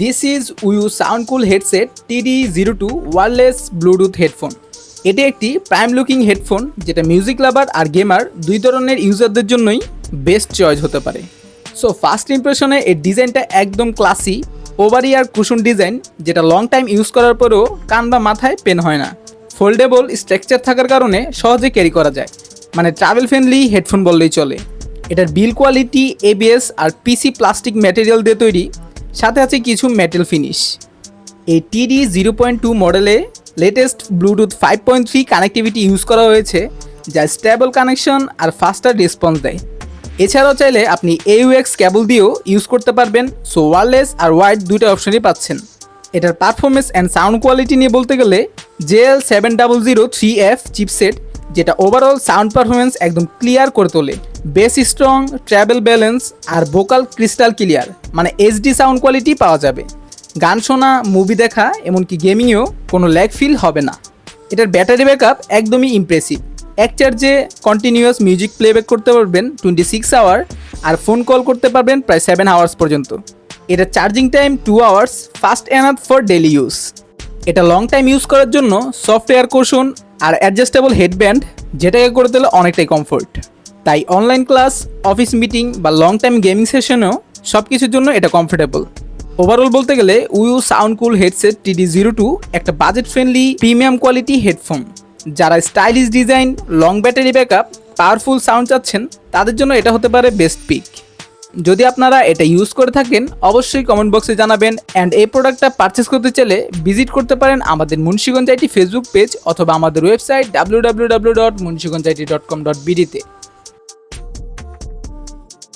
This is Wiwu Soundcool headset TD02 wireless Bluetooth headphone. এটি একটি prime looking headphone যেটা music lover আর gamer দুই ধরনের ইউজারদের জন্যই বেস্ট চয়েস হতে পারে। সো ফার্স্ট ইমপ্রেশনে এর ডিজাইনটা একদম ক্লাসি, ওভার ইয়ার কুশন ডিজাইন যেটা লং টাইম ইউজ করার পরেও কান বা মাথায় পেন হয় না। ফোল্ডেবল স্ট্রাকচার থাকার কারণে সহজে ক্যারি করা যায়, মানে ট্রাভেল ফ্রেন্ডলি হেডফোন বললেই চলে। এটার বিল্ড কোয়ালিটি ABS আর PC প্লাস্টিক ম্যাটেরিয়াল দিয়ে তৈরি, সাথে আছে কিছু মেটাল ফিনিশ। এই TD02 মডেলে লেটেস্ট ব্লুটুথ 5.3 কানেক্টিভিটি ইউজ করা হয়েছে, যা স্টেবল কানেকশন আর ফাস্টার রেসপন্স দেয়। এছাড়াও চাইলে আপনি AUX কেবল দিয়েও ইউজ করতে পারবেন, সো ওয়্যারলেস আর ওয়াইড দুটো অপশনই পাচ্ছেন। এটার পারফরমেন্স অ্যান্ড সাউন্ড কোয়ালিটি নিয়ে বলতে গেলে JL7003F চিপসেট, যেটা ওভারঅল সাউন্ড পারফরমেন্স একদম ক্লিয়ার করে তোলে। বেস স্ট্রং, ট্র্যাভেল ব্যালেন্স আর ভোকাল ক্রিস্টাল ক্লিয়ার, মানে HD সাউন্ড কোয়ালিটি পাওয়া যাবে। গান শোনা, মুভি দেখা, এমনকি গেমিংয়েও কোনো ল্যাগ ফিল হবে না। এটার ব্যাটারি ব্যাকআপ একদমই ইমপ্রেসিভ। এক চার্জে কন্টিনিউয়াস মিউজিক প্লেব্যাক করতে পারবেন 26 আওয়ার, আর ফোন কল করতে পারবেন প্রায় 7 আওয়ার্স পর্যন্ত। এটার charging time 2 hours, fast enough for daily use. এটা লং টাইম ইউজ করার জন্য সফটওয়্যার কোশন আর অ্যাডজাস্টেবল হেডব্যান্ড, যেটাকে করে তোলে অনেকটাই কমফোর্ট। তাই অনলাইন ক্লাস, অফিস মিটিং বা লং টাইম গেমিং সেশনেও সব কিছুর জন্য এটা কমফোর্টেবল। ওভারঅল বলতে গেলে উইউ সাউন্ডকুল হেডসেট TD02 একটা budget friendly premium quality headphone. যারা stylish design, long battery backup, powerful sound চাচ্ছেন, তাদের জন্য এটা হতে পারে বেস্ট পিক। যদি আপনারা এটা ইউজ করে থাকেন অবশ্যই কমেন্ট বক্সে জানাবেন। অ্যান্ড এই প্রোডাক্টটা পারচেস করতে চাইলে ভিজিট করতে পারেন আমাদের মুন্সিগঞ্জ IT ফেসবুক পেজ অথবা আমাদের ওয়েবসাইট www.munshiganjit.com.bd তে।